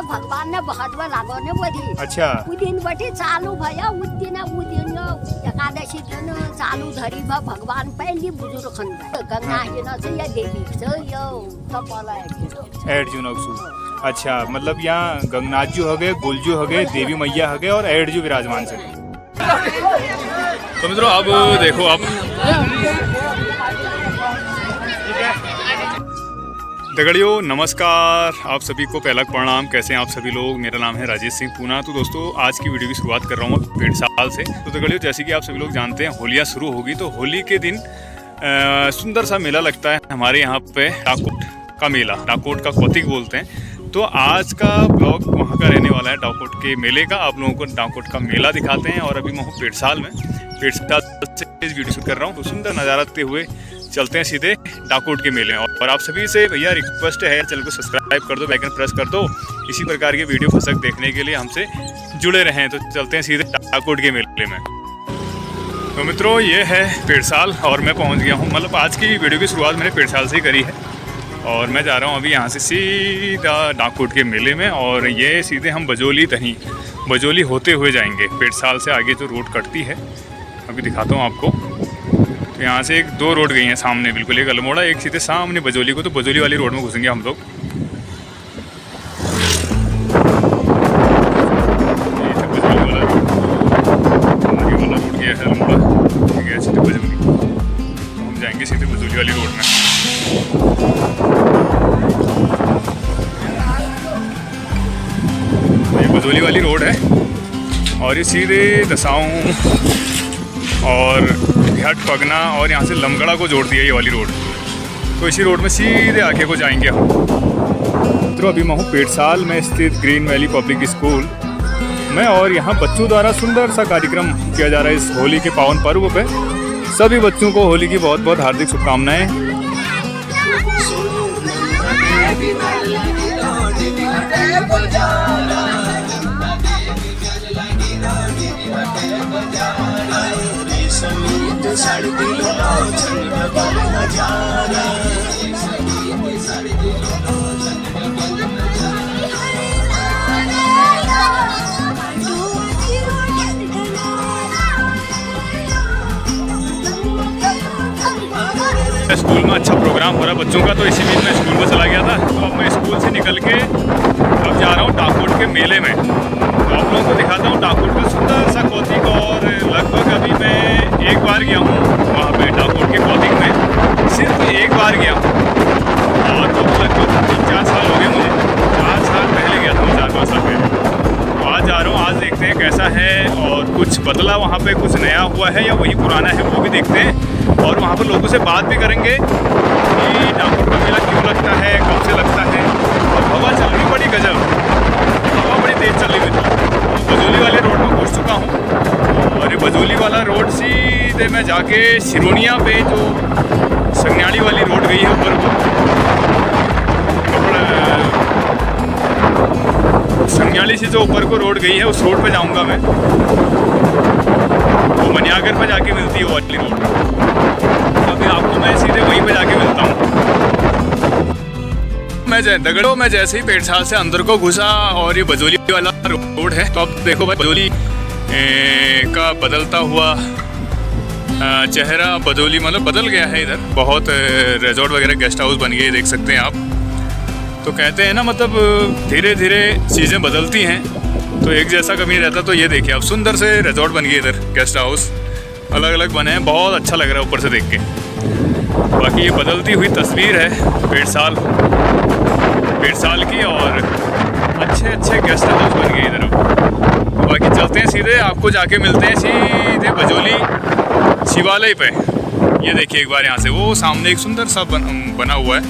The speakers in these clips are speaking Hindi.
भगवान ने महत्व लागो ने बधी अच्छा उदिन बटी चालू भयो उदिन एकादशी दिन चालू धरी भयो भगवान पहली बुजुर्ग खन गंगा हिन चाहिँ या देवी छ यो कपाला एड जू नक्सू। अच्छा मतलब यहाँ गंगनाथ जी हो गए, गुलजू हो गए, देवी मैया हो गए और एड जू विराजमान से। तो मित्रों अब देखो अब दगड़ियों नमस्कार, आप सभी को पहला प्रणाम। कैसे हैं आप सभी लोग? मेरा नाम है राजेश सिंह पूना। तो दोस्तों आज की वीडियो की शुरुआत कर रहा हूँ पेड़ साल से। तो दगड़ियों जैसे कि आप सभी लोग जानते हैं होलियाँ शुरू होगी, तो होली के दिन सुंदर सा मेला लगता है हमारे यहाँ पे, डाकोट का मेला, डाकोट का कौतिक बोलते हैं। तो आज का ब्लॉग वहाँ का रहने वाला है, डाकोट के मेले का। आप लोगों को डाकोट का मेला दिखाते हैं। और अभी मैं हूँ पेड़साल में, पेड़साल से वीडियो शूट कर रहा हूँ। तो सुंदर नज़ारा देखते हुए चलते हैं सीधे डाकोट के मेले। और आप सभी से भैया रिक्वेस्ट है, चैनल को सब्सक्राइब कर दो, बेल आइकन प्रेस कर दो, इसी प्रकार के वीडियो फसक देखने के लिए हमसे जुड़े रहें। तो चलते हैं सीधे डाकोट के मेले में। तो मित्रों ये है पेड़साल और मैं पहुंच गया हूं। मतलब आज की वीडियो की शुरुआत मैंने पेड़साल से ही करी है और मैं जा रहा हूं अभी यहां से सीधा डाकोट के मेले में। और ये सीधे हम बजोली होते हुए जाएंगे। पेड़साल से आगे जो रोड कटती है अभी दिखाता हूँ आपको। तो यहाँ से एक दो रोड गई हैं सामने, बिल्कुल एक अल्मोड़ा, एक सीधे सामने बजोली को। तो बजोली वाली रोड में घुसेंगे हम लोग। बजोली वाला रोड गया है अल्मोड़ा, गया सीधे बजोली। तो हम जाएंगे सीधे बजोली वाली रोड में। ये बजोली वाली रोड है और ये सीधे दसाऊं और घाट पगना और यहाँ से लमगड़ा को जोड़ दिया ये वाली रोड। तो इसी रोड में सीधे आगे को जाएंगे हम। तो अभी मैं हूँ पेड़साल में स्थित ग्रीन वैली पब्लिक स्कूल में और यहाँ बच्चों द्वारा सुंदर सा कार्यक्रम किया जा रहा है इस होली के पावन पर्व पे। सभी बच्चों को होली की बहुत बहुत हार्दिक शुभकामनाएं। स्कूल में अच्छा प्रोग्राम हो रहा है बच्चों का, तो इसी बीच मैं स्कूल में चला गया था। तो अब मैं स्कूल से निकल के अब जा रहा हूँ डाकोट के मेले में। तो आप लोगों को दिखाता हूँ डाकोट का सुंदर सा कौतिक। और लगभग अभी मैं एक बार गया हूँ वहाँ पे डाकोट के कौतिक में, सिर्फ एक बार गया हूँ। और तो लगभग 3-4 साल हो गए मुझे, 4 साल पहले गया था, 4-5 साल पहले। तो आज जा रहा हूँ, आज देखते हैं कैसा है और कुछ बदला वहाँ पे, कुछ नया हुआ है या वही पुराना है वो भी देखते हैं। और वहाँ पर लोगों से बात भी करेंगे कि डाकोट का मेला क्यों लगता है, कब से लगता है। और हवा चल रही बड़ी गजब, हवा बड़ी तेज़ चल रही थी। बजोली वाले रोड में पहुँच चुका हूँ और ये बजोली वाला रोड सीधे मैं जाके सिरोनिया पे जो संगनाड़ी वाली रोड गई है ऊपर को, संगनाड़ी से जो ऊपर को रोड गई है उस रोड पे जाऊँगा मैं। वो मनियागर पे जाके मिलती है वो वाली रोड। अभी आपको मैं सीधे वहीं पे जाके मिलता हूँ। मैं जैसे ही पेड़साल से अंदर को घुसा और ये बजोली वाला रोड है। तो अब देखो भाई बजोली का बदलता हुआ चेहरा, बजोली मतलब बदल गया है। इधर बहुत रिजॉर्ट वगैरह गेस्ट हाउस बन गए, देख सकते हैं आप। तो कहते हैं ना मतलब धीरे धीरे चीज़ें बदलती हैं, तो एक जैसा कभी रहता। तो ये देखिए अब सुंदर से रिजॉर्ट बन गए, इधर गेस्ट हाउस अलग अलग बने हैं, बहुत अच्छा लग रहा है ऊपर से देख के। बाकी ये बदलती हुई तस्वीर है पेड़साल की और अच्छे अच्छे गेस्ट हाउस बन गए इधर। बाकी चलते हैं सीधे, आपको जाके मिलते हैं सीधे बजोली शिवालय पे। ये देखिए एक बार यहाँ से वो सामने एक सुंदर सा बना हुआ है,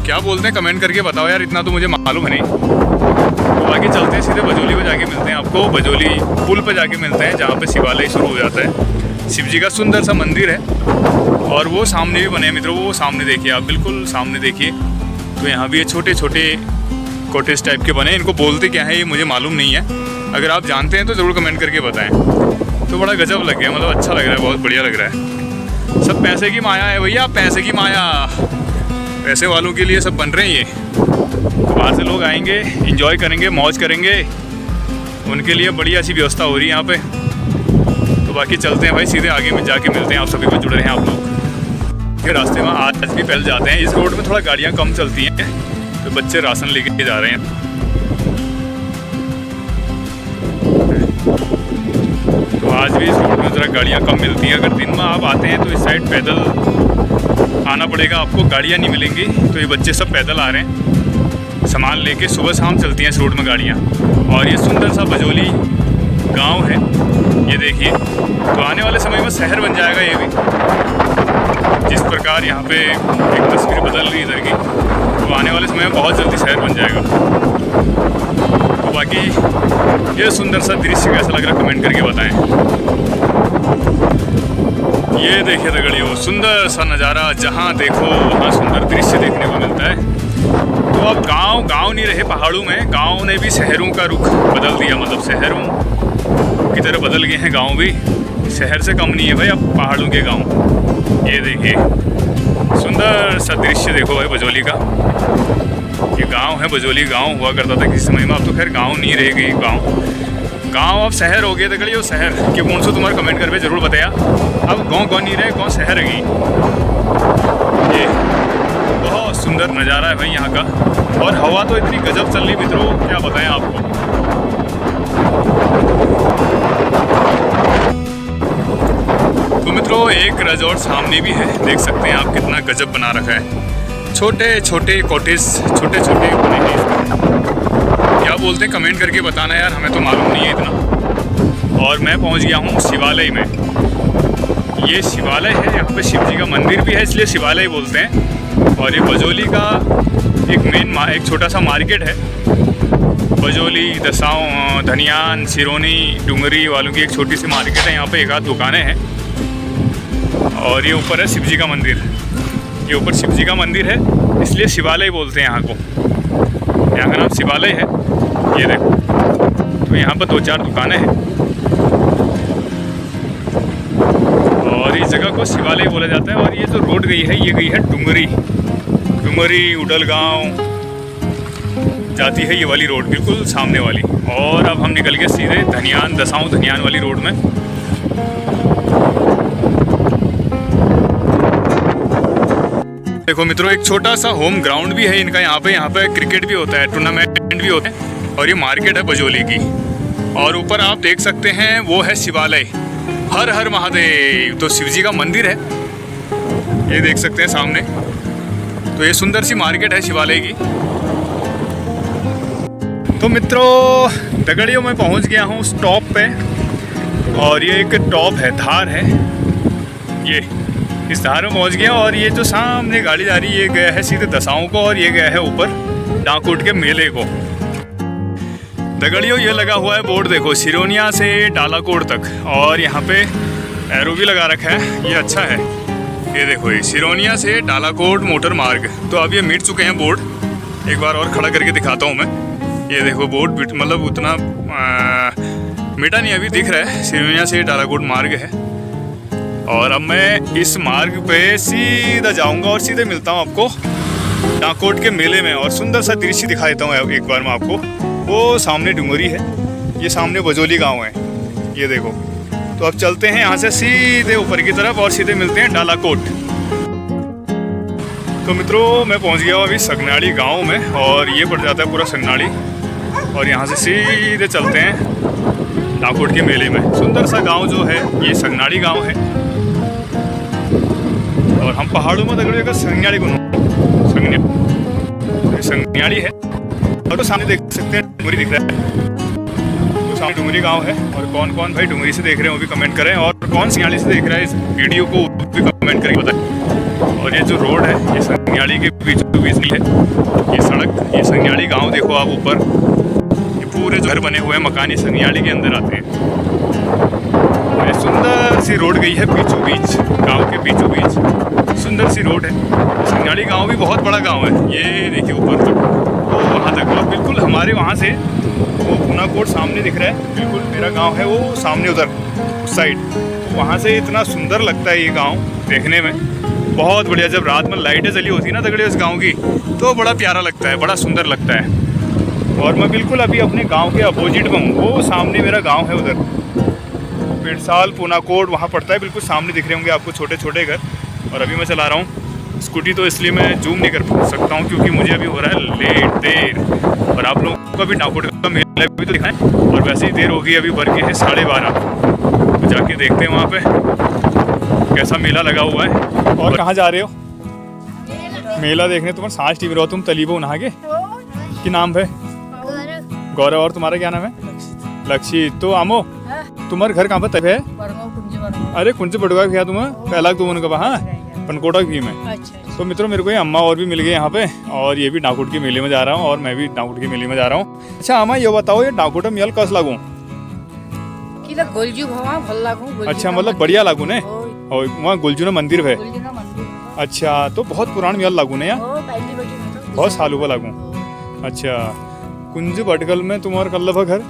क्या बोलते हैं कमेंट करके बताओ यार, इतना तो मुझे मालूम है नहीं। तो बाकी चलते हैं सीधे बजोली पे जाके मिलते हैं आपको, बजोली पुल पे जाके मिलते हैं जहाँ पे शिवालय शुरू हो जाता है। शिव जी का सुंदर सा मंदिर है और वो सामने भी बने हैं मित्रों, वो सामने देखिए आप, बिल्कुल सामने देखिए। तो यहाँ भी ये छोटे छोटे कॉटेज टाइप के बने, इनको बोलते क्या है ये मुझे मालूम नहीं है। अगर आप जानते हैं तो ज़रूर कमेंट करके बताएं। तो बड़ा गजब लग गया, मतलब अच्छा लग रहा है, बहुत बढ़िया लग रहा है। सब पैसे की माया है भैया, पैसे की माया, पैसे वालों के लिए सब बन रहे हैं ये। बाहर से लोग आएंगे, एंजॉय करेंगे, मौज करेंगे, उनके लिए बढ़िया सी व्यवस्था हो रही है यहाँ पे। तो बाकी चलते हैं भाई, सीधे आगे में जाके मिलते हैं आप सभी को, जुड़ रहे हैं आप लोग के रास्ते में। आज भी पहले जाते हैं, इस रोड में थोड़ा गाड़ियाँ कम चलती हैं, तो बच्चे राशन लेके जा रहे हैं। तो आज भी इस रोड में ज़रा गाड़ियाँ कम मिलती हैं। अगर दिन में आप आते हैं तो इस साइड पैदल आना पड़ेगा आपको, गाड़ियाँ नहीं मिलेंगी। तो ये बच्चे सब पैदल आ रहे हैं, सामान लेके सुबह शाम चलती हैं इस रोड में गाड़ियाँ। और ये सुंदर सा बजोली गांव है, ये देखिए। तो आने वाले समय में शहर बन जाएगा ये भी, जिस प्रकार यहाँ पे एक तस्वीर बदल रही है इधर की, तो आने वाले समय में बहुत जल्दी शहर बन जाएगा। तो बाकी ये सुंदर सा दृश्य कैसा लग रहा है कमेंट करके बताएं। ये देखिए दगड़ियों, सुंदर सा नज़ारा, जहाँ देखो वहाँ सुंदर दृश्य देखने को मिलता है। तो अब गांव नहीं रहे पहाड़ों में, गांव ने भी शहरों का रुख बदल दिया, मतलब शहरों की तरह बदल गए हैं गांव भी। शहर से कम नहीं है भाई अब पहाड़ों के गांव। ये देखिए सुंदर सा दृश्य देखो भाई बजोली का। ये गांव है, बजोली गांव हुआ करता था किसी समय में, अब तो खैर गांव नहीं रह गई। गांव अब शहर हो गए दगड़ियों, शहर के कौन सा तुम्हारा कमेंट करके जरूर बताया। अब गांव नहीं रहे, गांव शहर है। ये बहुत सुंदर नज़ारा है भाई यहाँ का, और हवा तो इतनी गजब चल रही मित्रों, क्या बताएं आपको। तो मित्रों एक रिजॉर्ट सामने भी है, देख सकते हैं आप, कितना गजब बना रखा है। छोटे छोटे कॉटेज, छोटे छोटे बने हैं इसमें। क्या बोलते हैं कमेंट करके बताना यार, हमें तो मालूम नहीं है इतना। और मैं पहुँच गया हूँ शिवालय में। ये शिवालय है, यहाँ पे शिव जी का मंदिर भी है, इसलिए शिवालय बोलते हैं। और ये बजोली का एक छोटा सा मार्केट है। बजोली, दसाऊं, धनियान, सिरोनी, डुंगरी वालों की एक छोटी सी मार्केट है। यहाँ पे एक आध दुकानें हैं। और ये ऊपर है शिव जी का मंदिर, ये ऊपर शिव जी का मंदिर है, इसलिए शिवालय बोलते हैं यहाँ को। यहाँ का नाम शिवालय है, ये देखो। तो यहाँ पर 2-4 दुकानें हैं, और इस जगह को शिवालय बोला जाता है। और ये जो रोड गई है, ये गई है डुंगरी उडलगांव जाती है, ये वाली रोड बिल्कुल सामने वाली। और अब हम निकल गए सीधे धनियान, दसाऊं धनियान वाली रोड में। देखो मित्रों एक छोटा सा होम ग्राउंड भी है इनका यहाँ पे क्रिकेट भी होता है, टूर्नामेंट भी होते हैं। और ये मार्केट है बजोली की। और ऊपर आप देख सकते हैं वो है शिवालय, हर हर महादेव। तो शिव जी का मंदिर है, ये देख सकते हैं सामने। तो ये सुंदर सी मार्केट है शिवालय की। तो मित्रों दगड़ियों मैं पहुंच गया हूँ स्टॉप पे, और ये एक टॉप है, धार है, ये इस धार में पहुंच गया। और ये जो सामने गाड़ी जा रही है, ये गया है सीधे दसाऊं को, और ये गया है ऊपर डाकोट के मेले को। दगड़ियों ये लगा हुआ है बोर्ड, देखो सिरोनिया से डालाकोट तक, और यहाँ पे एरो भी लगा रखा है, ये अच्छा है। ये देखो ये सिरोनिया से डालाकोट मोटर मार्ग। तो अब ये मिट चुके हैं बोर्ड, एक बार और खड़ा करके दिखाता हूँ मैं। ये देखो बोर्ड मतलब उतना मिटा नहीं, अभी दिख रहा है। सिरोनिया से डालाकोट मार्ग है, और अब मैं इस मार्ग पे सीधा जाऊंगा और सीधे मिलता हूँ आपको डाकोट के मेले में। और सुंदर सा दृश्य दिखा देता हूँ एक बार मैं आपको। वो सामने डुंगरी है, ये सामने बजोली गांव है, ये देखो। तो अब चलते हैं यहाँ से सीधे ऊपर की तरफ, और सीधे मिलते हैं डालाकोट। तो मित्रों मैं पहुँच गया हूँ अभी संगनाड़ी गाँव में, और ये पड़ जाता है पूरा संगनाड़ी। और यहाँ से सीधे चलते हैं डाकोट के मेले में। सुंदर सा गांव जो है ये संगनाड़ी गांव है। और हम पहाड़ों में दगड़ियों का संगनाड़ी को संगनाड़ी है। और तो सामने देख सकते हैं डुंगरी दिख रहा है, तो सामने डुंगरी गांव है। और कौन कौन भाई डुंगरी से देख रहे हैं वो भी कमेंट करें, और कौन संगनाड़ी से देख रहा है इस वीडियो को भी कमेंट करके बताएं। और ये जो रोड है ये संगनाड़ी के बीचों बीच है, ये सड़क, ये संगनाड़ी गाँव देखो आप ऊपर, ये पूरे जो घर बने हुए हैं मकान, ये संगनाड़ी के अंदर आते हैं। और ये सुंदर सी रोड गई है बीचों बीच, गांव के बीचों बीच सुंदर सी रोड है। संगनाड़ी गांव भी बहुत बड़ा गांव है, ये देखिए ऊपर तक, तो वहाँ तक। और बिल्कुल हमारे वहाँ से वो पूनाकोट सामने दिख रहा है, बिल्कुल मेरा गांव है वो सामने उधर। उस साइड, वहाँ से इतना सुंदर लगता है ये गांव देखने में, बहुत बढ़िया। जब रात में लाइटें जली होती है ना तगड़े उस गांव की, तो बड़ा प्यारा लगता है, बड़ा सुंदर लगता है। और मैं बिल्कुल अभी अपने गांव के अपोजिट में हूँ, वो सामने मेरा गांव है उधर, पिड़साल पूनाकोट वहाँ पड़ता है, बिल्कुल सामने दिख रहे होंगे आपको छोटे छोटे घर। और अभी मैं चला रहा हूँ स्कूटी, तो इसलिए मैं जूम नहीं कर सकता हूँ क्योंकि मुझे अभी हो रहा है लेट देर। और आप लोगों को अभी डाकोट का मेला भी तो दिखाएं, और वैसे ही देर होगी, अभी भर के है 12:30, तो जाके देखते हैं वहाँ पे कैसा मेला लगा हुआ है। और कहाँ जा रहे हो? मेला देखने। तुम्हारा सांस टीवी रहो, तुम तलीबो नहा के की नाम है? गौरव। और तुम्हारा क्या नाम है? लक्षित। तो आमो तुम्हारे घर कहाँ पर तब है? अरे कुंज बटुआ भैया तुम्हें पहला तो उनका हाँ पनकोटा भी में। तो मित्रों मेरे को ये अम्मा और भी मिल गए यहाँ पे, और ये भी डाकोट के मेले में जा रहा हूँ, और मैं भी डाकोट के मेले में जा रहा हूँ। अच्छा अम्मा ये बताओ, ये डाकोट मेल कस लागू? अच्छा मतलब बढ़िया लागू ने, और वहाँ गुलजू मंदिर है। अच्छा तो बहुत पुराना मेल लागू ने यहाँ, बहुत सालों का लागू। अच्छा कुंज बटगल में तुम्हारा कल्लभ घर?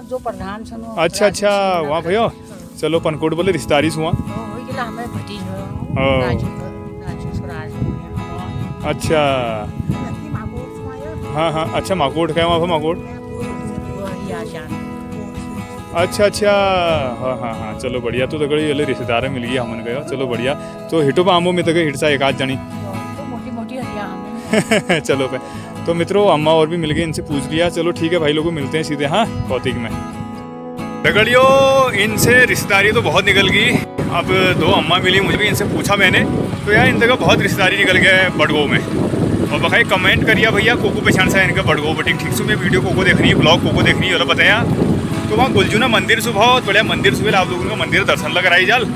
जो प्रधान। अच्छा अच्छा वहाँ भैया, चलो पनकोट बोले रिश्तेदारी हुआ। अच्छा हाँ हाँ, अच्छा माकोट का है वहाँ पर माकोट। अच्छा अच्छा हाँ हाँ हाँ, चलो बढ़िया। तो तगड़ी ये रिश्तेदार मिल गई हमन गया, चलो बढ़िया। तो हिटो पे आमो में तक हिट सा एक आध जनी चलो पे। तो मित्रों अम्मा और भी मिल गए, इनसे पूछ लिया। चलो ठीक है भाई लोगों, मिलते हैं सीधे हाँ कौतिक में। तगड़ियो इनसे रिश्तेदारी तो बहुत निकल गई। अब 2 अम्मा मिली मुझे भी, इनसे पूछा मैंने, तो यार इन जगह बहुत रिश्तेदारी निकल गया है बड़गो में। और बखाई कमेंट करिए भैया कोको पहचान सा है इनका बड़गो बटिंग ठीक से। मैं वीडियो कोको देखनी है, ब्लॉग कोको देखनी है, वाला बताया। तो वहाँ गुलजूना मंदिर सुबह बहुत बढ़िया मंदिर सुबह आप लोगों का मंदिर दर्शन लग कराई जाल,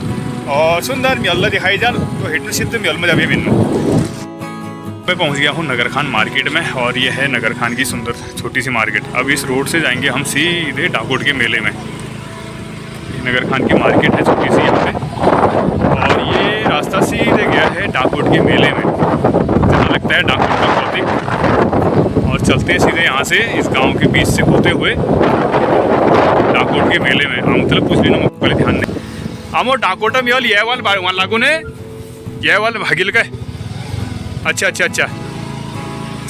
और सुंदर म्यल दिखाई जाल। तो हिट सिद्ध म्यल में जाए बिन्नू। मैं पहुंच गया हूँ नगर खान मार्केट में, और ये है नगर खान की सुंदर छोटी सी मार्केट। अब इस रोड से जाएंगे हम सीधे डाकोट के मेले में। नगर खान की मार्केट है छोटी सी यहाँ पे, और ये रास्ता सीधे गया है डाकोट के मेले में, जहाँ लगता है डाकोट का कौतिक। और चलते हैं सीधे यहाँ से इस गांव के बीच से होते हुए डाकोट के मेले में। हम मतलब पूछ लेना पहले ध्यान नहीं। आमो डाकोटा में ये वाल वहाँ लागू ने ये वाल भागिल का। अच्छा अच्छा अच्छा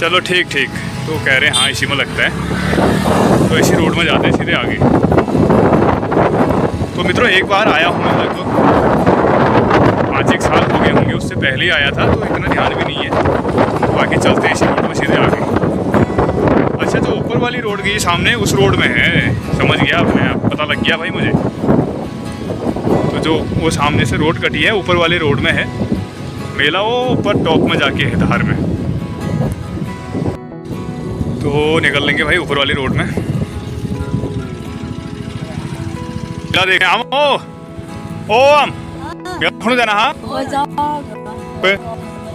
चलो ठीक ठीक। तो कह रहे हैं हाँ इसी में लगता है, तो इसी रोड में जाते हैं सीधे आगे। तो मित्रों एक बार आया हूँ मैं, लगभग 5-1 साल हो गए होंगे, उससे पहले ही आया था, तो इतना ध्यान भी नहीं है। बाकी चलते हैं इसी रोड में सीधे आगे। अच्छा जो ऊपर वाली रोड गई सामने, उस रोड में है, समझ गया अपने आप, पता लग गया भाई मुझे। तो जो वो सामने से रोड कटी है ऊपर वाले रोड में है मेला, वो ऊपर टॉप में जाके है धार में। तो निकल लेंगे भाई ऊपर वाली रोड में। क्या देखें आम ओ आम खुण जाना हाँ।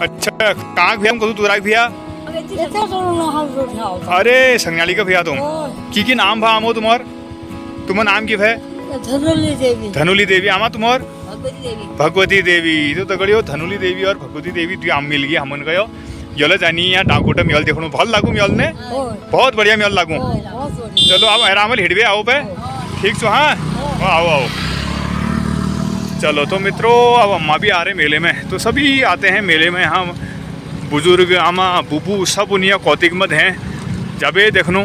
अच्छा कहाँ भैया हमको तू राख भैया? अरे संगनाली का भैया तुम की नाम भा आमो तुम्हार? तुम्हारा नाम की है? धनुली देवी। आमा तुम्हार? भगवती देवी। तो तगड़ियो धनुली देवी और भगवती देवी दो आम मिल गई हमन गयो। यलो जानी यहाँ डाकोटा मेल देखो बहुत लागू मेल ने, बहुत बढ़िया मेल लागू। चलो अब आराम हिड़वे आओ पे ठीक छो हाँ, आओ आओ। चलो तो मित्रों अब अम्मा भी आ रहे मेले में, तो सभी आते हैं मेले में। हम बुजुर्ग आमा बुबू सब उनिया कौतिक मत हैं जाबे देखनो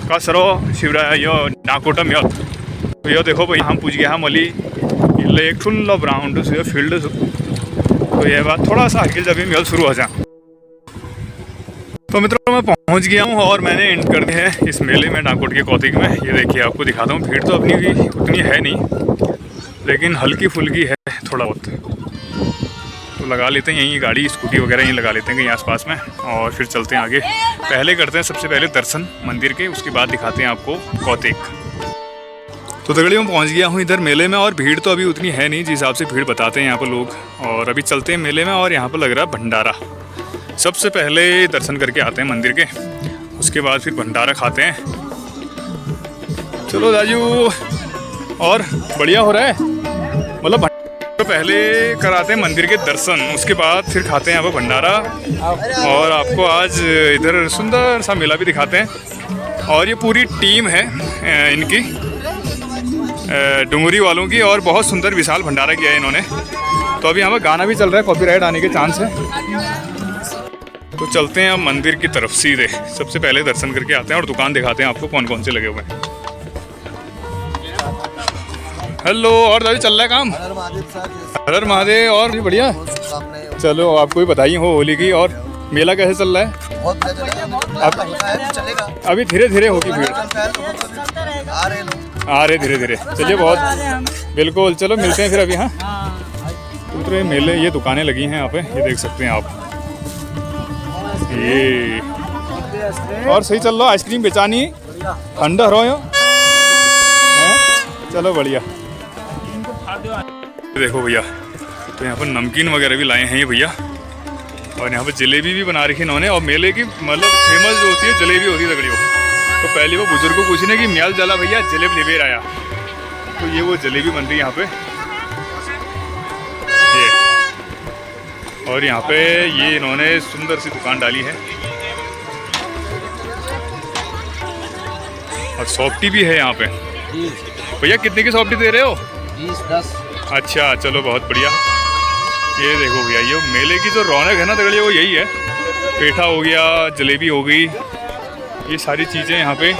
का सरो शिवरा यो डाकोटा मेल। तो यो देखो भाई हम पूछ गया हम अली एक ठुल्लो ग्राउंड से फील्ड। तो ये बात थोड़ा सा हल्की जब मेल शुरू हो जा। तो मित्रों मैं पहुंच गया हूं और मैंने एंड कर दिया है इस मेले में डाकोट के कौतिक में। ये देखिए आपको दिखाता हूँ, भीड़ तो अपनी भी उतनी है नहीं, लेकिन हल्की फुल्की है थोड़ा बहुत। तो लगा लेते हैं यहीं गाड़ी स्कूटी वगैरह यहीं लगा लेते हैं कहीं आसपास में, और फिर चलते हैं आगे। पहले करते हैं सबसे पहले दर्शन मंदिर के, उसके बाद दिखाते हैं आपको कौतिक। तो तगड़ियों में पहुंच गया हूँ इधर मेले में, और भीड़ तो अभी उतनी है नहीं जिस हिसाब से भीड़ बताते हैं यहाँ पर लोग। और अभी चलते हैं मेले में, और यहाँ पर लग रहा है भंडारा। सबसे पहले दर्शन करके आते हैं मंदिर के, उसके बाद फिर भंडारा खाते हैं। चलो राजू, और बढ़िया हो रहा है मतलब तो पहले कराते हैं मंदिर के दर्शन, उसके बाद फिर खाते हैं यहाँ पर भंडारा। और आपको आज इधर सुंदर सा मेला भी दिखाते हैं। और ये पूरी टीम है इनकी, डुंगरी वालों की, और बहुत सुंदर विशाल भंडारा किया है इन्होंने। तो अभी यहाँ पर गाना भी चल रहा है, कॉपीराइट आने के चांस है। तो चलते हैं अब मंदिर की तरफ सीधे। सबसे पहले दर्शन करके आते हैं और दुकान दिखाते हैं आपको कौन कौन से लगे हुए हैं। हेलो, और दादी चल रहा है काम? हर महादेव। और भी बढ़िया, चलो आपको भी बधाई हो होली की। और मेला कैसे चल रहा है? अभी धीरे धीरे होगी भीड़, आ रहे धीरे धीरे। चलिए बहुत बिल्कुल, चलो मिलते हैं फिर अभी। हाँ, दूसरे मेले, ये दुकानें लगी हैं यहाँ पे, ये देख सकते हैं आप। ये और सही चल रहा, आइसक्रीम बेचानी ठंडा हो रहा है। चलो बढ़िया। देखो भैया, तो यहाँ पर नमकीन वगैरह भी लाए हैं ये भैया, और यहाँ पर जलेबी भी बना रखी है इन्होंने। और मेले की मतलब फेमस जो होती है जलेबी होती है तगड़ियों। तो पहले वो बुजुर्ग को पूछने की म्याल जला भैया जलेब ले बेर आया, तो ये वो जलेबी बन रही है यहाँ पे ये। और यहाँ पे ये इन्होंने सुंदर सी दुकान डाली है, और सॉफ्टी भी है यहाँ पे। भैया कितने की सॉफ्टी दे रहे हो? 20-10। अच्छा, चलो बहुत बढ़िया। ये देखो भैया, ये मेले की जो रौनक है ना तगड़ी, वो यही है। पेठा हो गया, जलेबी हो गई, ये सारी चीज़ें यहाँ पे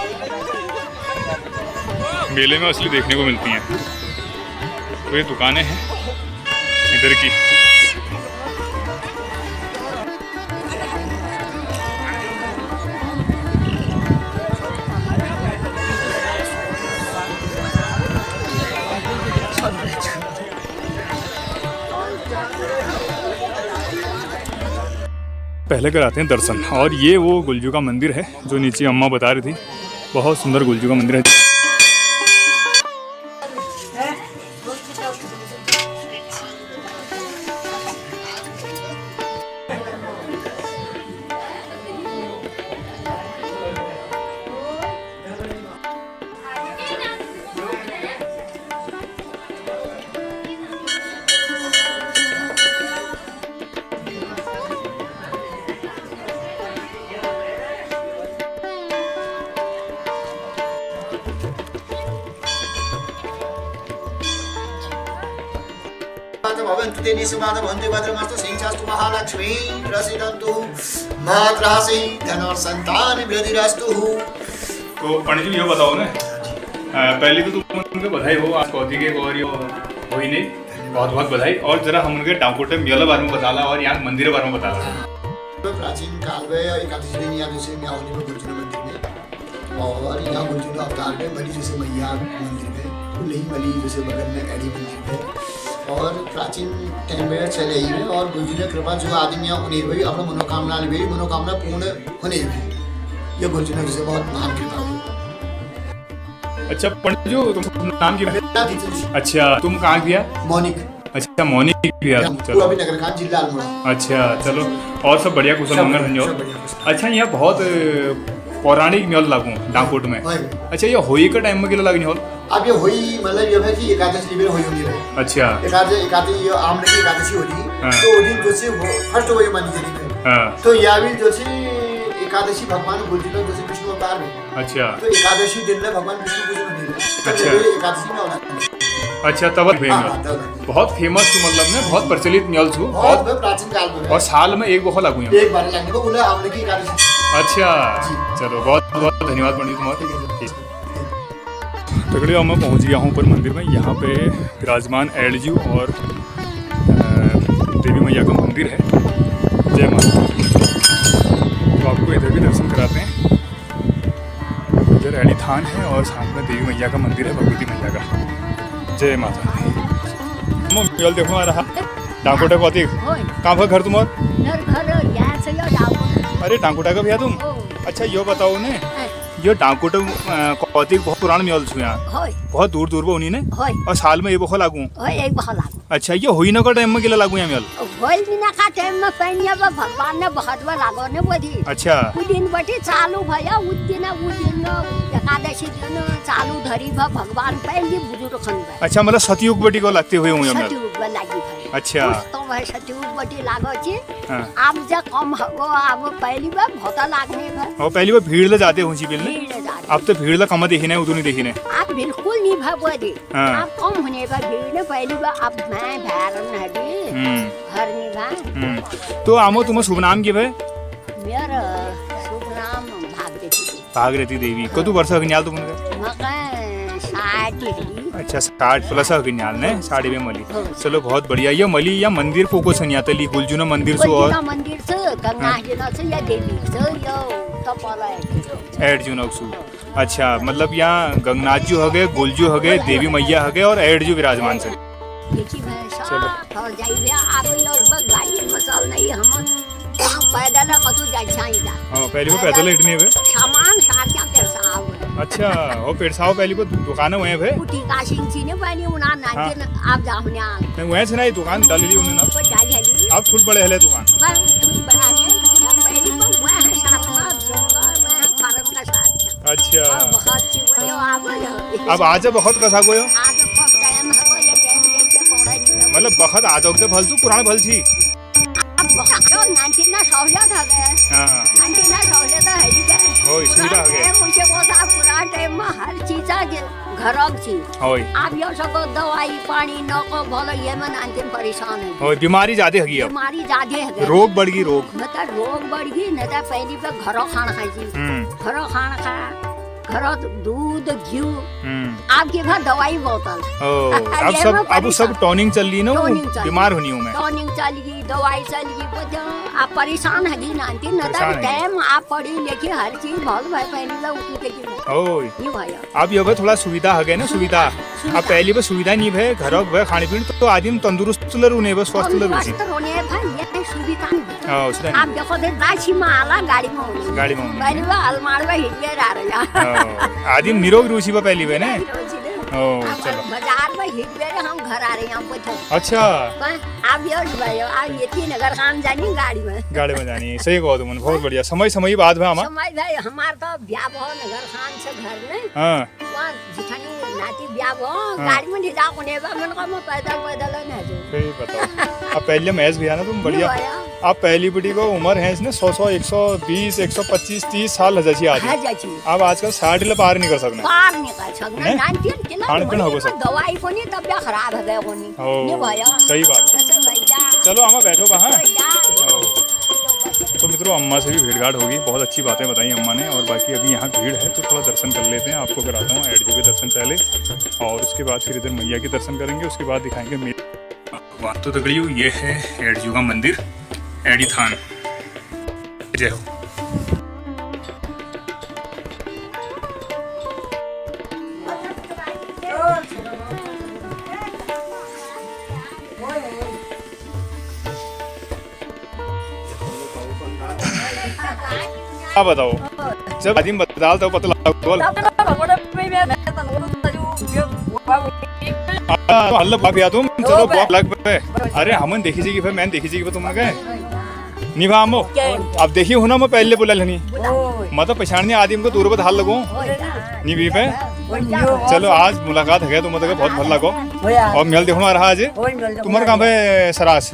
मेले में असली देखने को मिलती हैं। तो ये दुकानें हैं इधर की। पहले कराते हैं दर्शन। और ये वो गुलजू का मंदिर है जो नीचे अम्मा बता रही थी, बहुत सुंदर गुलजू का मंदिर है। भवन्तु ते निसुमाद भवन्तु भद्रमस्तु सिंहस्तु महालक्ष्मी प्रसीदन्तु महत्रासि धन संतान वृद्धिरस्तु। तो पंडित जी ये बताओ ना, पहले तो तुम उनके बधाई हो, आज कौथी के गौरी हो ही नहीं, बहुत बहुत बधाई। और जरा हम उनके डाकोटे मेला बारे में बताला और यहाँ मंदिर के बारे में बताला। प्राचीन काल में एकादशी दिन या जैसे म्याऊनी में गुलजुना मंदिर में, और यहाँ गुलजुना अवतार में बली जैसे मैया मंदिर में, कुल्ही मली जैसे बगल में एड़ी मंदिर में, और प्राचीन टाइम में चले ही में। और गुलजुना कृपा जो आदमी यहाँ उन्हें भी अपना मनोकामना भी मनोकामना पूर्ण होने भी, ये गुलजुना जैसे बहुत महान कृपा है। अच्छा पंडित जी, तुम नाम की? अच्छा, तुम कहाँ किया? मौनिक। अच्छा, मौनिक किया। चलो अभी नगरकांड जिला अल्मोड़ा। अच्छा, चलो और सब बढ़िया, कुशल मंगल संजोग। अच्छा, यहाँ बहुत पौराणिक मेल लागू डाकोट में। अच्छा, ये होली का टाइम में किला लगनी हो? अब ये होली मतलब ये है कि एकादशी में होली होनी रहे। अच्छा, एकादशी आमने की एकादशी होली, हाँ। तो वो दिन जो से फर्स्ट वही मानी जाती है। हाँ। तो या भी जो से एकादशी भगवान गुलजुना जैसे विष्णु अवतार में। अच्छा, तो एकादशी दिन में भगवान विष्णु पूजन होनी रहे। अच्छा। एकादशी में होना। अच्छा, तब बहुत फेमस मतलब ने बहुत प्रचलित मेल छू, बहुत प्राचीन काल में, और साल में एक बहुत लागू एक बार लगने को उन्हें आमने की एकादशी। अच्छा, चलो बहुत बहुत धन्यवाद पंडित तुम्हारा। तगड़े मैं पहुंच गया हूँ ऊपर मंदिर में। यहाँ पे विराजमान एलजू और देवी मैया का मंदिर है। जय माता। तो आपको इधर भी दर्शन कराते हैं। इधर एली थान है और साथ में देवी मैया का मंदिर है, भगवती मैया का। जय माता। मेल देखो आ रहा डाकोटा को आती कहाँ पर घर तुम्हारा? अरे डाकोटा का भैया तुम? अच्छा, यो बताओ ने, ये डाकोटा कौती बहुत पुराना मेल छू यहाँ, बहुत दूर दूर पे उन्हीं ने, और साल में ये बहुत लागू। अच्छा, ये होई ना का टाइम में किला लागू यहाँ मेल? होली ना का टाइम में पहनिया भगवान ने बहुत बार लागो ने बोधी। अच्छा, उ दिन बटी चालू भया, उ दिन एकादशी दिन चालू धरी भगवान पहली बुजुर्ग खन। अच्छा, मतलब सतयुग बटी को लगते हुए हूँ यहाँ मेल? सतयुग लागी भाई। अच्छा तो भाई सचिव बटी लागो छी हाँ अब जा कम हो अब पहली बार भोता लागने का और पहली बार भीड़ ले जाते हो बिल ने भीड़ जाते अब तो भीड़ ला कम देखी नहीं उतनी देखी नहीं आप बिल्कुल नहीं भगवा दे हाँ। आप कम होने का भीड़ ने पहली बार अब मैं भैरन हडी घर में भा तो आमो तुम्हें शुभ नाम की भाई मेरा शुभ नाम भागीरथी देवी कदू वर्ष अग्नियाल तुम मका 60 अच्छा 60 प्लस अग्नियाल ने 60 में मली चलो बहुत बढ़िया ये मली या मंदिर फोको छनिया तली गुलजुना मंदिर सो और मंदिर से गंगा जी ना से या देवी से यो तपला एड जू नक्सू अच्छा मतलब यहाँ गंगनाथ जी हो गए गुलजू हो गए देवी मैया हो गए और एड जू विराजमान से देखी भैंसा और जाइए आप लोग गाड़ी मसाल नहीं हम पैदल कतु जाई जा हां पहले वो पैदल हिटने है सामान सारचा पेरसाव अच्छा वो पेरसाव पहले को दुकान है भाई उठी काशिंग सी ने पानी उना नाचे आप जाहुन्या मैं वहां से नहीं दुकान डाल ली उन्होंने ऊपर डाल हली आप फुल बड़े हले दुकान तुम बड़ा ने पहली को वह है सातवा जोगा मैं भारत का साथ अच्छा बहुत ची बोलो अब आज बहुत कसा कोयो आज फर्स्ट टाइम है ये टाइम देखे पौड़ा नहीं मतलब बखत आज के भल तू पुराने भल छी तो 19 ना सहूलियत हो गए हां 19 ना सहूलियत है ही गए होय सुविधा हो गए मुझे बोला पूरा टाइम में हर चीज घर छी होय आप यो सको दवाई पानी नको भलो ये मन अंतिम परेशान है होय बीमारी ज्यादा हगी अब बीमारी ज्यादा है रोग बढ़ गई रोग मतलब रोग बढ़ गई न तो पहली पे घरों खाना खाई छी घरों खाना खा घरों दूध घी आपके घर दवाई बोतल अब सब टॉनिंग चल रही ना बीमार होनी हूँ मैं टॉनिंग चल गई दवाई चल गई आप परेशान है जी नांती न तो टाइम आप पढ़ी लिखी हर चीज बहुत भाई पहली बार उठी देखी ये भाई अब ये थोड़ा सुविधा है ना सुविधा अब पहली बार सुविधा नहीं है घर खाने पीने तो आदमी तंदुरुस्त लरू बस स्वस्थ लरू सुविधा आप देखो दे दाची माला गाड़ी में पहली बार अलमारी में हिट आ रहा आदमी निरोग रूसी बा पहली बार ने चलो बाजार में हिट बेरे हम घर आ रहे हैं हमको अच्छा आप ये तीन नगर खान जानी गाड़ी में जानी सही कहो तुमने बहुत बढ़िया समय बाद में समय भाई हमार तो ब्याह भो नगर खान से घर में हां वहां जिठानी नाती ब्याह भो गाड़ी में ले जाओ कोने बा मन को पैदल ना जो सही बताओ अब पहले मैच भी ना तुम बढ़िया अब पहली बुढ़ी को उम्र है इसने 100 120 125 30 साल हो जाची आदमी अब आजकल 60 ले पार नहीं कर सकना पार नहीं कर सकना 19 किलो खान हो सब दवाई को नहीं तबियत खराब है गए कोनी नहीं भैया सही बात चलो अम्मा बैठो वहां तो मित्रों अम्मा से भी भेंटघाट होगी बहुत अच्छी बातें बताई अम्मा ने और बाकी अभी यहाँ भीड़ है तो थोड़ा दर्शन कर लेते हैं आपको कराता हूँ एड जी के दर्शन पहले और उसके बाद फिर इधर मैया के दर्शन करेंगे उसके बाद दिखाएंगे मेरे बात तो तगड़ी ये है एडजू का मंदिर एडी थान जय हो बताओ जब आदमी बता तो पता हल्ला भाग तुम चलो बहुत लग पे अरे हमन देखी जी फिर मैंने देखी जी तुमने कहे निभा मो अब देखी हो ना मैं पहले बोला लनी मतलब पहचानने आदमी को दूर पर हाल लगो निभी पे चलो आज मुलाकात है तो मतलब बहुत भल लगो और मेल देखो आ रहा आज तुम्हारे कहाँ पे सरास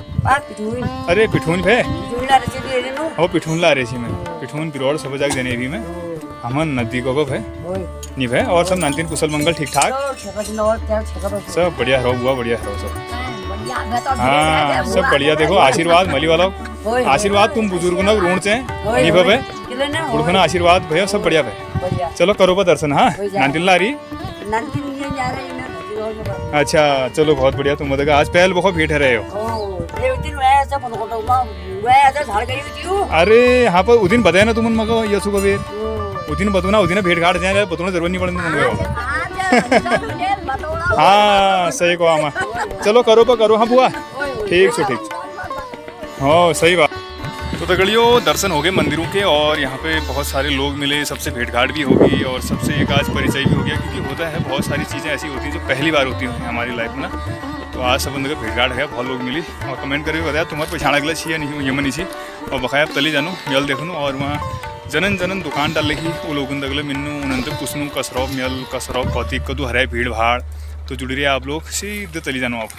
अरे पिठून पे हो पिठून ला रही थी मैं पिठून पिरोड़ सब जाग देने भी में हमन नदी को है निभ है और सब नानतीन कुशल मंगल ठीक ठाक सब बढ़िया रहो बुआ बढ़िया रहो सब हाँ सब बढ़िया देखो आशीर्वाद मली वाला आशीर्वाद तुम बुजुर्ग न ऋण से निभ है उड़खना आशीर्वाद भैया सब बढ़िया भाई चलो करो बा दर्शन हाँ नानतीन ला रही अच्छा चलो बहुत बढ़िया तुम बताओ आज पहल बहुत भेंट रहे हो अरे यहाँ पर उदिन बताया ना तुम मगो यसु को बेर उदिन बतूना उदिन भेंट घाट जाए बतूना जरूर नहीं पड़े हाँ सही को आमा चलो करो पा करो हाँ बुआ ठीक से ठीक हाँ सही बात तो तगड़ियों दर्शन हो गए मंदिरों के और यहाँ पे बहुत सारे लोग मिले सबसे भेंट घाट भी होगी और सबसे एक आज परिचय भी हो गया क्योंकि होता है बहुत सारी चीज़ें ऐसी होती हैं जो पहली बार होती हैं हमारी लाइफ में ना तो आज सब बंद का भेंट घाट है बहुत लोग मिली और कमेंट करके बताया तुम्हारे पहचाना गला छी या नहीं ये मनी छी और बकाया तली जानू मेल देखूँ और वहाँ जनन दुकान डाल रही वो लोगों दगले मिन्नू उनंत पुसनू कसरौ मेल कसरौ कौतिक कदू हराए भीड़ भाड़ तो जुड़ी रहे आप लोग सीधे तली जानो आप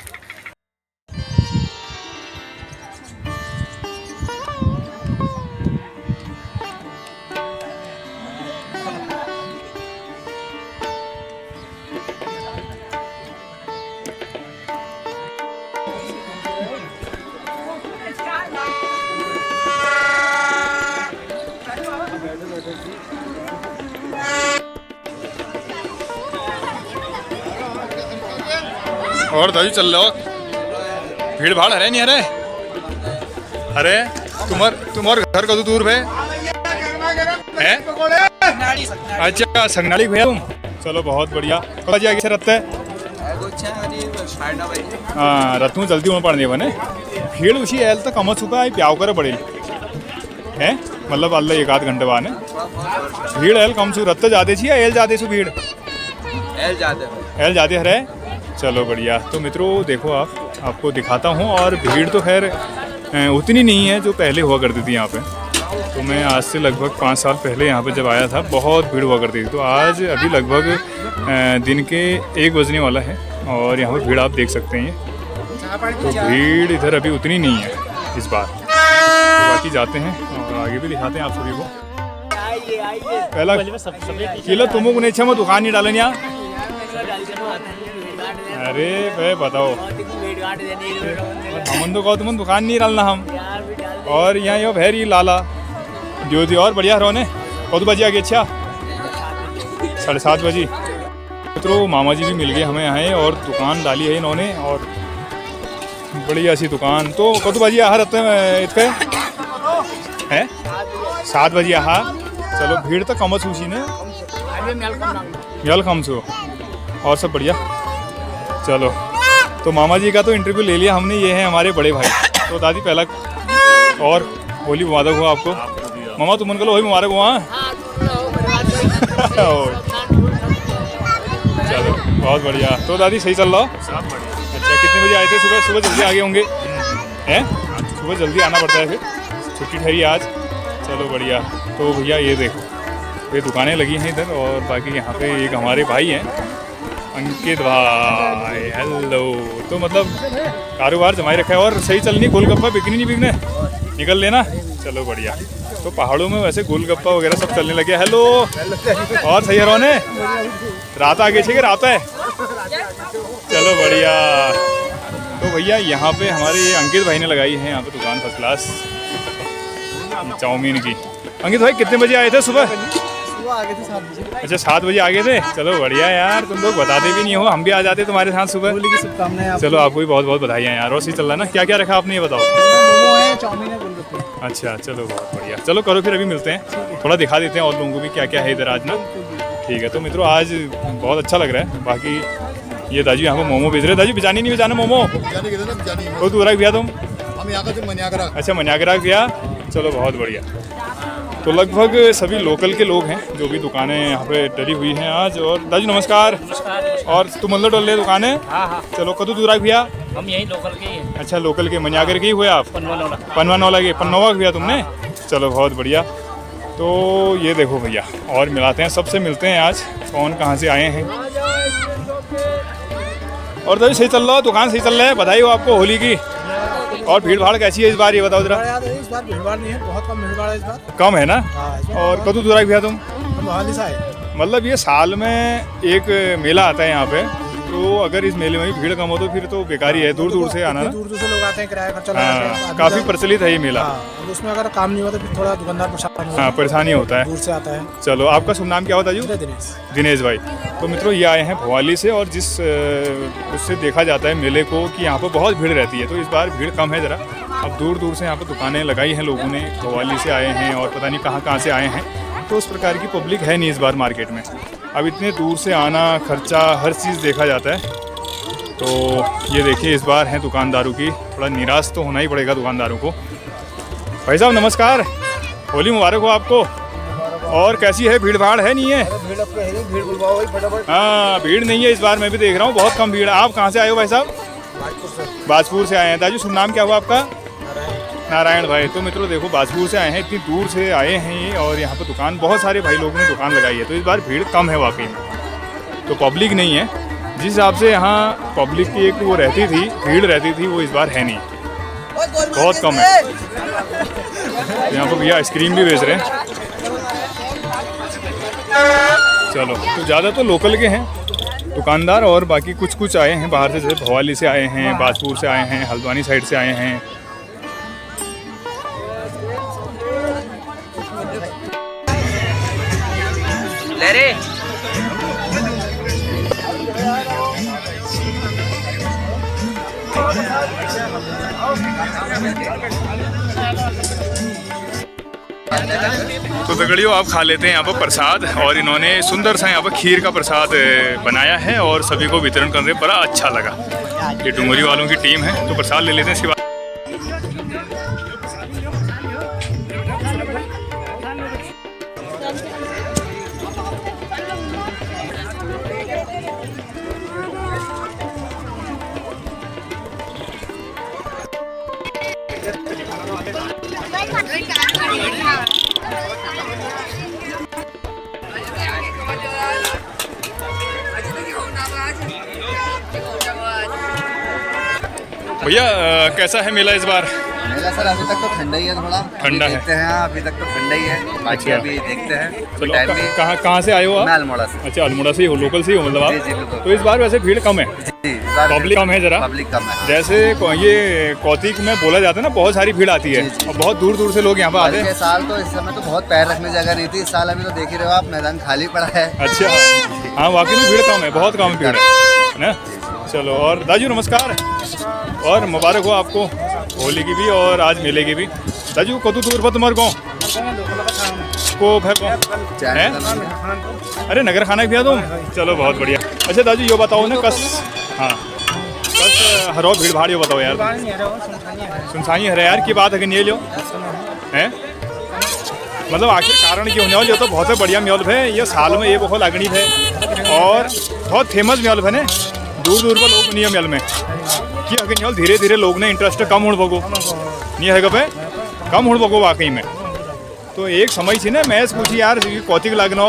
और दादी चल रहे हो, भीड़ भाड़ है नहीं? अरे अरे तुम्हार घर का तो दूर है? अच्छा संगनाड़ी भैया तुम, चलो बहुत बढ़िया। बजे आगे से रखते है हाँ रतू जल्दी होने पड़ने बने भीड़ उसी एल तो कम चुका है प्याव करे बड़े है मतलब अल्लाह एक आध घंटे बाद भीड़ एल कम छू रत्ते जाते छी या एल जाते छू भीड़? एल जाते हरे। चलो बढ़िया। तो मित्रों देखो आपको दिखाता हूँ, और भीड़ तो खैर उतनी नहीं है जो पहले हुआ करती थी यहाँ पे। तो मैं आज से लगभग 5 साल पहले यहाँ पे जब आया था बहुत भीड़ हुआ करती थी। तो आज अभी लगभग दिन के 1 बजने वाला है और यहाँ पे भीड़ आप देख सकते हैं। तो भीड़ इधर अभी उतनी नहीं है इस बार। तो बाकी जाते हैं और आगे भी दिखाते हैं आप सभी को। पहला किलो तुमको को नहीं दुकान नहीं डालें यहाँ? अरे भाई बताओ हम तो कहो तुम दुकान नहीं डालना हम, और यहाँ यो भैरी लाला ज्योति और बढ़िया रोने कौन बजे आगे? अच्छा 7:30 बजे। मित्रों मामा जी भी मिल गए हमें यहाँ, और दुकान डाली है इन्होंने और बढ़िया सी दुकान। तो कौन बजे यहाँ रहते हैं इतने हैं? 7 बजे यहाँ। चलो भीड़ तो कम सूची ने कम छो और सब बढ़िया। चलो तो मामा जी का तो इंटरव्यू ले लिया हमने। ये हैं हमारे बड़े भाई। तो दादी पहला और होली मुबारक हो आपको। मामा तुम उनको होली मुबारक हुआ। चलो बहुत बढ़िया। तो दादी सही चल रहा हो? अच्छा कितने बजे आए थे? सुबह जल्दी आ गए होंगे हैं? सुबह जल्दी आना पड़ता है, फिर छुट्टी ठहरी आज। चलो बढ़िया। तो भैया ये देखो ये दुकानें लगी हैं इधर, और बाकी यहाँ पे एक हमारे भाई हैं अंकित भाई। हेलो। तो मतलब कारोबार जमाई रखा है और सही चलनी, गोलगप्पा बिकनी नहीं बिकने निकल लेना। चलो बढ़िया। तो पहाड़ों में वैसे गोलगप्पा वगैरह सब चलने लगे। हेलो और सही है रोने रात आगे छे कि रात है? चलो बढ़िया। तो भैया यहाँ पे हमारे अंकित भाई ने लगाई है यहाँ पे दुकान फर्स्ट क्लास चाउमीन की। अंकित भाई कितने बजे आए थे सुबह? आगे थे 7 बजे। अच्छा 7 बजे आगे थे। चलो बढ़िया यार, तुम लोग बताते भी नहीं हो, हम भी आ जाते तुम्हारे साथ सुबह। होली की शुभकामनाएं। चलो आपको भी बहुत बहुत बधाइयाँ यार। और सही चल रहा है ना? क्या क्या रखा आपने ये बताओ? मोमो है, चाउमीन है, गोलगप्पे। अच्छा चलो बहुत बढ़िया। चलो करो फिर अभी मिलते हैं, थोड़ा दिखा देते हैं और लोगों को भी क्या क्या है इधर आज ना। ठीक है। तो मित्रों आज बहुत अच्छा लग रहा है। बाकी ये दाजू यहाँ पर मोमो बेच रहे। दाजू बिजानी नहीं बिजाना मोमो? तो दूर भैया तुम? हम यहाँ का मनियागरा। अच्छा मनियागरा भैया। चलो बहुत बढ़िया। तो लगभग सभी लोकल के लोग हैं जो भी दुकानें यहाँ पे डली हुई हैं आज। और दाजू नमस्कार। और तुम मतलब डल रहे दुकानें? हाँ। चलो कदू दूर भैया? हम यही लोकल के ही हैं। अच्छा लोकल के मनियागर के ही हुए आप? पनवानौला के पन्नौवा भैया तुमने? चलो बहुत बढ़िया। तो ये देखो भैया और मिलाते हैं, सबसे मिलते हैं आज कौन कहाँ से आए हैं। और दाजू सही चल रहा हो? दुकान सही चल रहा है? बधाई हो आपको होली की। और भीड़ भाड़ कैसी है इस बार ये बताओ जरा? इस बार भीड़ भाड़ नहीं है, बहुत कम भीड़ भाड़ है इस बार। कम है ना? और कदू दूर भैया तुम? हम मोहाली से आए। मतलब ये साल में एक मेला आता है यहाँ पे, तो अगर इस मेले में भीड़ कम हो तो फिर तो बेकार ही है। दूर दूर से आना ना? दूर दूर से लोग आते हैं, किराया खर्चा लगाते हैं। काफ़ी प्रचलित है ये मेला। उसमें अगर काम नहीं होता तो फिर थोड़ा दुकानदार परेशानी होता है, दूर से आता है। चलो आपका शुभ नाम क्या होता है? दिनेश भाई। तो मित्रों ये आए हैं भवाली से, और जिस उससे देखा जाता है मेले को कि यहाँ पर बहुत भीड़ रहती है, तो इस बार भीड़ कम है ज़रा। अब दूर दूर से यहाँ पर दुकानें लगाई हैं लोगों ने, भवाली से आए हैं और पता नहीं कहाँ कहाँ से आए हैं। तो उस प्रकार की पब्लिक है नहीं इस बार मार्केट में। अब इतने दूर से आना, खर्चा, हर चीज़ देखा जाता है। तो ये देखिए इस बार है दुकानदारों की, थोड़ा निराश तो होना ही पड़ेगा दुकानदारों को। भाई साहब नमस्कार, होली मुबारक हो आपको। और कैसी है, भीड़ भाड़ है नहीं है? हाँ भीड़ नहीं है इस बार, मैं भी देख रहा हूँ बहुत कम भीड़ है। आप कहाँ से आए हो भाई साहब? बाजपुर से आए हैं। दाजू शुभ नाम क्या हुआ आपका? नारायण भाई। तो मित्रों देखो बाजपुर से आए हैं, इतनी दूर से आए हैं ये, और यहाँ पर दुकान बहुत सारे भाई लोगों ने दुकान लगाई है। तो इस बार भीड़ कम है वाकई में, तो पब्लिक नहीं है जिस हिसाब से यहाँ पब्लिक की एक वो रहती थी, भीड़ रहती थी, वो इस बार है नहीं, बहुत कम है। यहाँ पर भैया आइसक्रीम भी बेच रहे हैं। चलो तो ज़्यादा तो लोकल के हैं दुकानदार, और बाकी कुछ कुछ आए हैं बाहर से, जैसे भवाली से आए हैं, बाजपुर से आए हैं, हल्द्वानी साइड से आए हैं। तो दगड़ियों आप खा लेते हैं यहाँ पर प्रसाद, और इन्होंने सुंदर सा यहाँ पर खीर का प्रसाद बनाया है और सभी को वितरण कर रहे हैं। बड़ा अच्छा लगा। ये डुंगरी वालों की टीम है। तो प्रसाद ले लेते हैं। इसके बाद भैया कैसा है मेला इस बार? मेला सर अभी तक तो ठंडा ही है, थोड़ा ठंडा है। देखते हैं, अभी तक तो ठंडा ही है। बाकी अच्छा। अभी देखते हैं। चलो टाइम भी कहाँ से आए हो मैं आप? अल्मोड़ा से। अच्छा, अल्मोड़ा से ही हो, लोकल से ही हो मतलब जी, जी, आप? बिल्कुल। तो इस बार वैसे भीड़ कम है, जी, इस बार पब्लिक कम है जरा। पब्लिक कम है। जैसे ये कौतिक में बोला जाता है ना, बहुत सारी भीड़ आती है जी, जी। और बहुत दूर दूर से लोग यहाँ पर आते बल्कि हैं। साल तो इस समय तो बहुत पैर रखने जगह नहीं थी। इस साल अभी तो देख ही रहे हो आप, मैदान खाली पड़ा है। अच्छा, हाँ वाकई में भीड़ कम है, बहुत कम भीड़ है ना। चलो, और दाजू नमस्कार और मुबारक हो आपको होली की भी और आज मेले की भी। दाजू कतू दूर पर तुम्हारे को है अरे नगर खाना भी तुम? चलो बहुत बढ़िया। अच्छा दाजू ये बताओ ना, कस हाँ कस हरो भीड़ भाड़ ये बताओ यार। सुनसानी है यार की बात है कि नहीं लो है, मतलब आखिर कारण क्यों नहीं? ये तो बहुत बढ़िया म्योल है, ये साल में ये बहुत अगणी है और बहुत फेमस म्योल है ना। दूर दूर पर लोग नहीं है म्योल में कि अगर धीरे धीरे लोग ने इंटरेस्ट कम होने भगो नहीं है पे कम होने भगो वाकई में। तो एक समय थी ना, मैच पूछी यार कौतिक लगना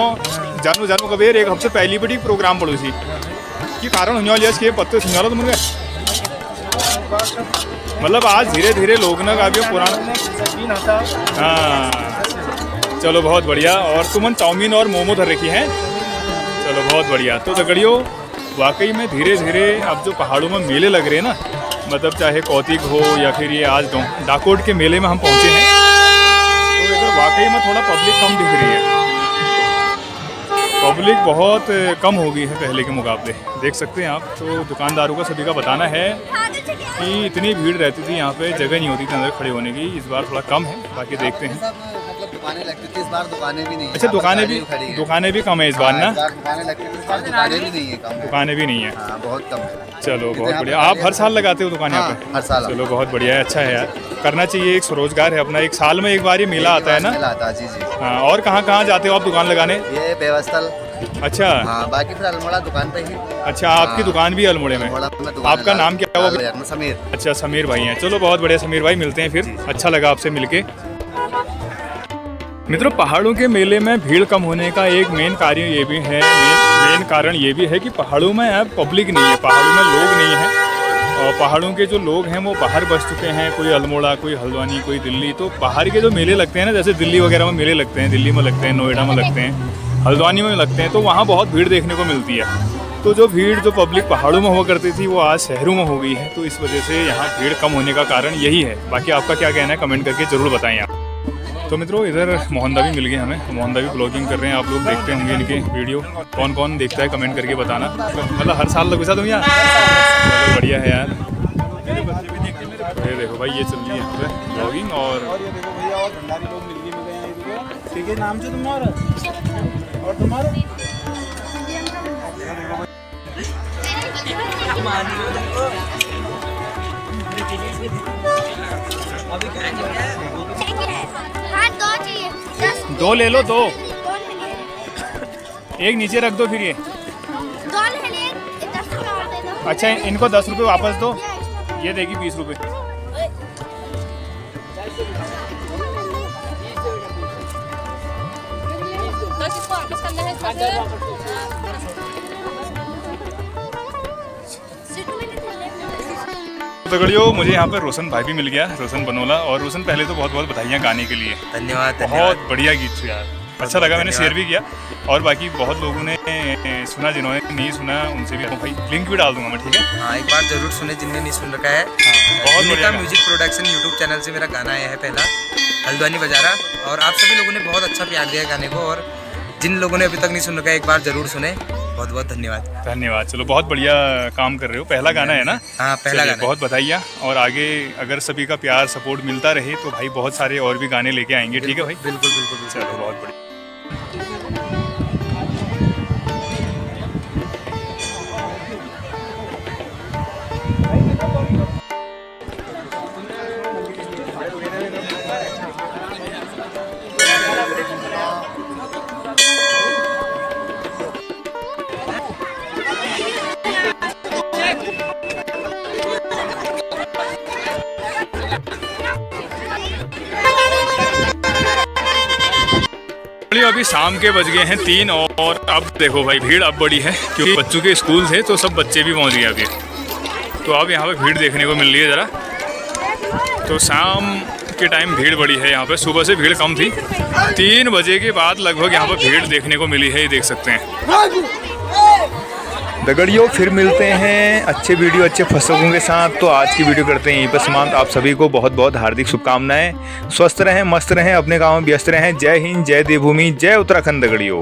जानू जानू कबेर एक हफ्ते पहली बड़ी प्रोग्राम पड़ो सी कि कारण हुआ के पत्ते सुना तुम गए। मतलब आज धीरे धीरे लोग ना काफी पुराना। हाँ चलो बहुत बढ़िया। और तुमन चाउमीन और मोमो धर रखी हैं, चलो बहुत बढ़िया। तो दगड़ियों वाकई में धीरे धीरे अब जो पहाड़ों में मेले लग रहे हैं ना, मतलब चाहे कौतिक हो या फिर ये आज डाकोट के मेले में हम पहुंचे हैं, तो इधर वाकई में थोड़ा पब्लिक कम दिख रही है। पब्लिक बहुत कम हो गई है पहले के मुकाबले, देख सकते हैं आप। तो दुकानदारों का सभी का बताना है कि इतनी भीड़ रहती थी यहाँ पे, जगह नहीं होती थी अंदर खड़े होने की। इस बार थोड़ा कम है, बाकी देखते हैं। मतलब दुकानें लगती थी, इस बार दुकानें भी नहीं है। अच्छा, दुकानें भी कम है इस बार ना? दुकानें लगती थी, इस बार दुकानें भी नहीं है, कम है। दुकानें भी नहीं है, हाँ बहुत कम है। चलो बहुत बढ़िया। आप हर साल लगाते हो दुकान यहाँ पे? हर साल। चलो बहुत बढ़िया है, अच्छा है यार, करना चाहिए। एक स्वरोजगार है अपना, एक साल में एक बार ये मेला आता है ना? मेला आता है, जी जी। हाँ, और कहाँ जाते हो आप दुकान लगाने? ये बेवस्थल। अच्छा हाँ, बाकी फिर अल्मोड़ा दुकान पे ही। अच्छा, आपकी दुकान भी अल्मोड़े में? आपका नाम क्या है? समीर। अच्छा समीर भाई हैं, चलो बहुत बढ़िया समीर भाई, मिलते हैं फिर। अच्छा लगा आपसे मिलके। मित्रों, पहाड़ों के मेले में भीड़ कम होने का एक मेन कार्य ये भी है, मेन कारण ये भी है कि पहाड़ों में अब पब्लिक नहीं है, पहाड़ों में लोग नहीं हैं। और पहाड़ों के जो लोग हैं वो बाहर बस चुके हैं, कोई अल्मोड़ा, कोई हल्द्वानी, कोई दिल्ली। तो बाहर के जो मेले लगते हैं ना, जैसे दिल्ली वगैरह में मेले लगते हैं, दिल्ली में लगते हैं, नोएडा में लगते हैं, हल्द्वानी में लगते हैं, तो वहाँ बहुत भीड़ देखने को मिलती है। तो जो भीड़ जो पब्लिक पहाड़ों में हुआ करती थी वो आज शहरों में हो गई है, तो इस वजह से यहाँ भीड़ कम होने का कारण यही है। बाकी आपका क्या कहना है कमेंट करके ज़रूर बताएं आप। तो मित्रों, इधर मोहनदा भी मिल गए हमें, तो मोहनदा भी ब्लॉगिंग कर रहे हैं। आप लोग देखते होंगे इनके वीडियो, कौन कौन देखता है कमेंट करके बताना। मतलब हर साल लगता तुम यहाँ? चलो बढ़िया है यार। ये देखो भाई, ये चल रही है यहाँ पे ब्लॉगिंग। और ये देखो भैया, और भंडारी लोग मिल गए ठीक है। नाम से तुम्हारा और तुम्हारा हाँ, दो चाहिए। दो ले लो, दो दो ले लिए। एक नीचे रख दो फिर ये। दो ले लिए, 10 रुपये और दे दो। अच्छा, इनको 10 रुपये वापस दो, ये देगी 20 रुपये। दगड़ियों, मुझे यहाँ पे रोशन भाई भी मिल गया, रोशन बनोला। और रोशन, पहले तो बहुत बहुत बधाइयाँ गाने के लिए। धन्यवाद। बहुत बढ़िया गीत यार, अच्छा लगा, मैंने शेयर भी किया। और बाकी बहुत लोगों ने सुना, जिन्होंने नहीं सुना उनसे भी भाई लिंक भी डाल दूंगा मैं, ठीक है? हाँ, एक बार जरूर सुने जिनने नहीं सुन रखा है। बहुत बढ़िया म्यूजिक प्रोडक्शन यूट्यूब चैनल से मेरा गाना आया है पहला, हल्द्वानी बजारा। और आप सभी लोगों ने बहुत अच्छा प्यार दिया गाने को, और जिन लोगों ने अभी तक नहीं सुन रखा है एक बार जरूर सुने। बहुत बहुत धन्यवाद। धन्यवाद। चलो बहुत बढ़िया काम कर रहे हो, पहला गाना है ना? हाँ, पहला चलिए, गाना है। बहुत बधाइयाँ। और आगे अगर सभी का प्यार सपोर्ट मिलता रहे तो भाई बहुत सारे और भी गाने लेके आएंगे। ठीक है भाई? बिल्कुल बिल्कुल। चलो बहुत बढ़िया। अभी शाम के बज गए हैं 3 और अब देखो भाई भीड़ अब बड़ी है क्योंकि बच्चों के स्कूल थे तो सब बच्चे भी पहुंच गए अभी। तो अब यहाँ पे भीड़ देखने को मिल रही है ज़रा। तो शाम के टाइम भीड़ बड़ी है यहाँ पे, सुबह से भीड़ कम थी। 3 बजे के बाद लगभग यहाँ पर भीड़ देखने को मिली है, ये देख सकते हैं। दगड़ियों फिर मिलते हैं अच्छे वीडियो अच्छे फसलों के साथ। तो आज की वीडियो करते हैं यहीं पर समाप्त। आप सभी को बहुत बहुत हार्दिक शुभकामनाएं। स्वस्थ रहें, मस्त रहें, अपने काम में व्यस्त रहें। जय हिंद, जय देवभूमि, जय उत्तराखंड दगड़ियों।